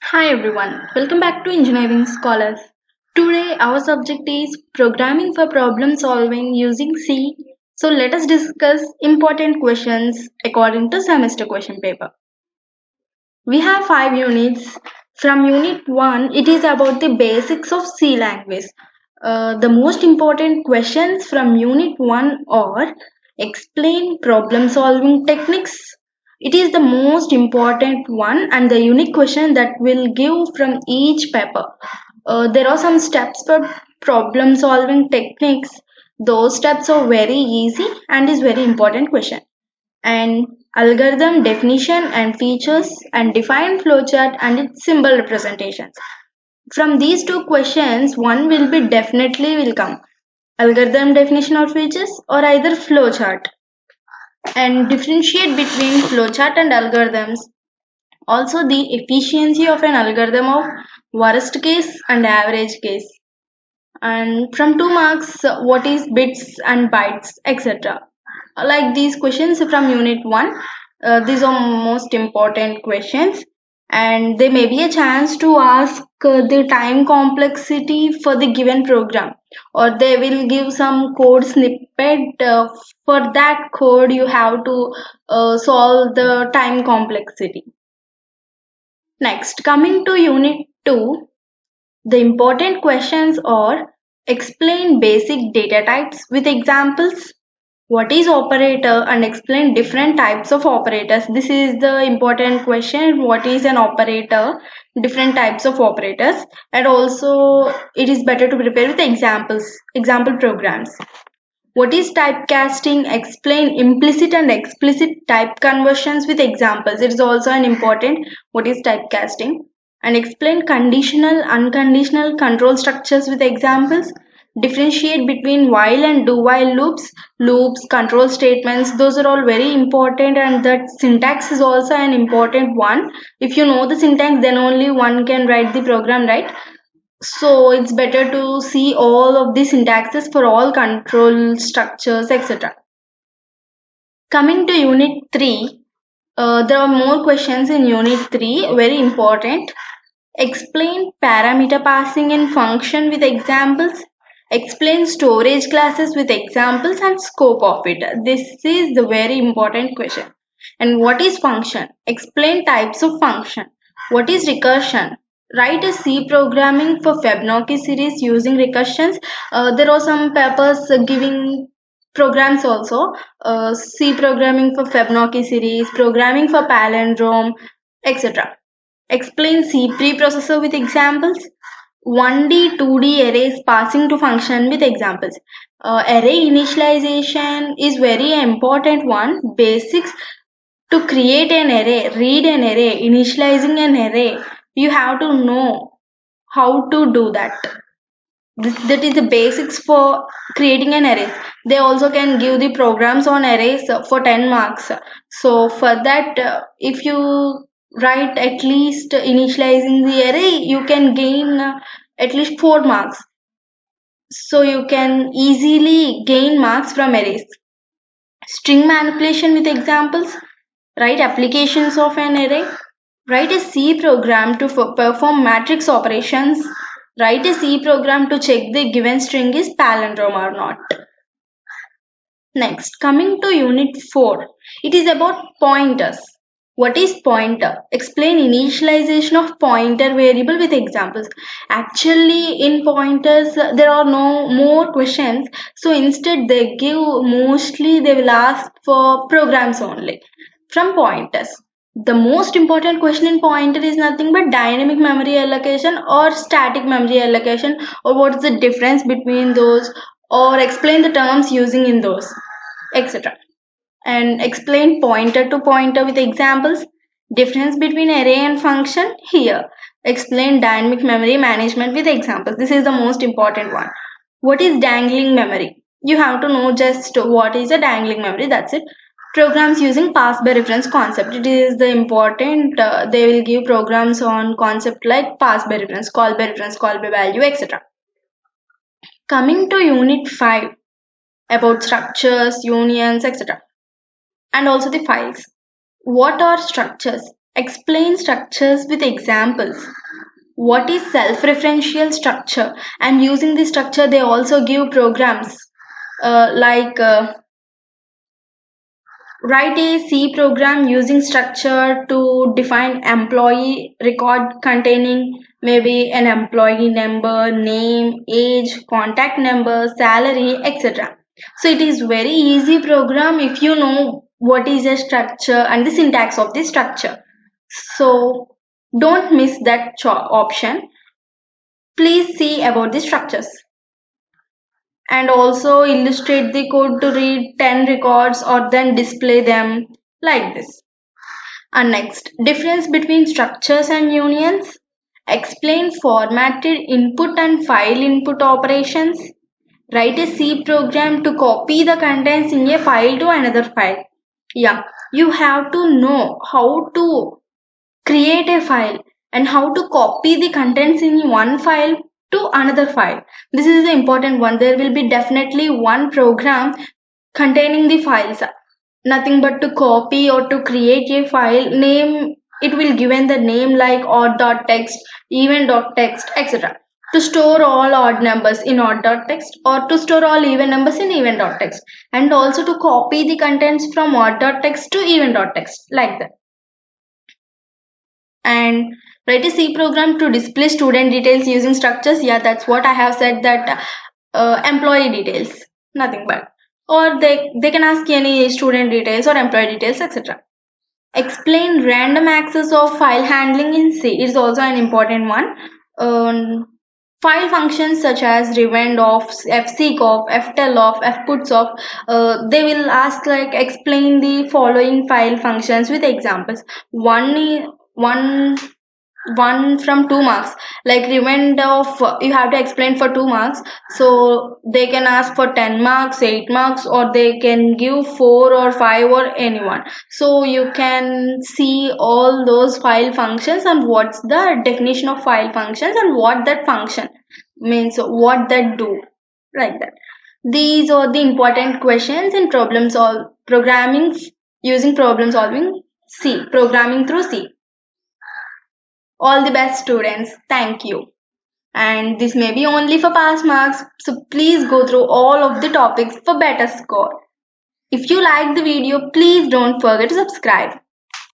Hi everyone, welcome back to Engineering Scholars. Today our subject is programming for problem solving using C. So let us discuss important questions according to semester question paper. We have 5 units. From unit 1, it is about the basics of C language. The most important questions from unit 1 are explain problem solving techniques. It is the most important one and the unique question that will give from each paper. There are some steps for problem solving techniques. Those steps are very easy and is very important question, and algorithm definition and features and define flowchart and its symbol representations. From these two questions, one will be definitely will come. Algorithm definition or features or either flowchart, and differentiate between flowchart and algorithms. Also the efficiency of an algorithm of worst case and average case. And from 2 marks, what is bits and bytes, etc. Like these questions from unit 1, these are most important questions, and there may be a chance to ask the time complexity for the given program, or they will give some code snippet. For that code you have to solve the time complexity. Next, coming to unit 2, the important questions are explain basic data types with examples. What is operator and explain different types of operators. This is the important question. What is an operator? Different types of operators. And also it is better to prepare with examples, example programs. What is typecasting? Explain implicit and explicit type conversions with examples. It is also an important what is typecasting. And explain conditional, unconditional control structures with examples. Differentiate between while and do while loops, loops, control statements. Those are all very important, and that syntax is also an important one. If you know the syntax, then only one can write the program, right? So it's better to see all of the syntaxes for all control structures, etc. Coming to unit 3, there are more questions in unit 3, very important. Explain parameter passing in function with examples. Explain storage classes with examples and scope of it. This is the very important question. And what is function? Explain types of function. What is recursion? Write a C programming for Fibonacci series using recursions. There are some papers giving programs also. C programming for Fibonacci series, programming for palindrome, etc. Explain C preprocessor with examples. 1D, 2D arrays passing to function with examples. Array initialization is very important one. Basics to create an array, read an array, initializing an array. You have to know how to do that. That is the basics for creating an array. They also can give the programs on arrays for 10 marks. So for that, if you write at least initializing the array, you can gain at least 4 marks. So you can easily gain marks from arrays. String manipulation with examples. Write applications of an array. Write a C program to perform matrix operations. Write a C program to check the given string is palindrome or not. Next, coming to unit 4, it is about pointers. What is pointer? Explain initialization of pointer variable with examples. Actually, in pointers, there are no more questions. So instead, they give mostly they will ask for programs only from pointers. The most important question in pointer is nothing but dynamic memory allocation or static memory allocation, or what is the difference between those, or explain the terms using in those, etc. And explain pointer to pointer with examples. Difference between array and function here. Explain dynamic memory management with examples. This is the most important one. What is dangling memory? You have to know just what is a dangling memory, that's it. Programs using pass by reference concept. It is the important, they will give programs on concept like pass by reference, call by reference, call by value, etc. Coming to unit 5, about structures, unions, etc. and also the files. What are structures? Explain structures with examples. What is self-referential structure? And using this structure, they also give programs like write a C program using structure to define employee record containing maybe an employee number, name, age, contact number, salary, etc. So it is very easy program if you know what is a structure and the syntax of the structure. So don't miss that option. Please see about the structures and also illustrate the code to read 10 records or then display them like this. And next, difference between structures and unions. Explain formatted input and file input operations. Write a C program to copy the contents in a file to another file. Yeah, you have to know how to create a file and how to copy the contents in one file to another file. This is the important one. There will be definitely one program containing the files, nothing but to copy or to create a file name. It will given the name like odd.txt, even.txt, etc. To store all odd numbers in odd.txt or to store all even numbers in even.txt, and also to copy the contents from odd.txt to even.txt like that. And write a C program to display student details using structures. Yeah, that's what I have said, that employee details, nothing but. Or they can ask any student details or employee details, etc. Explain random access of file handling in C is also an important one. File functions such as revend-off, fseek-off, ftell-off, fputs-off, they will ask like explain the following file functions with examples. One from 2 marks, like remind of you have to explain for 2 marks, so they can ask for 10 marks, 8 marks, or they can give 4 or 5 or anyone. So you can see all those file functions and what's the definition of file functions and what that function means, what that do, like that. These are the important questions in problem solve programming using problem solving C, programming through C. All the best, students. Thank you. And this may be only for pass marks, so please go through all of the topics for better score. If you like the video, please don't forget to subscribe.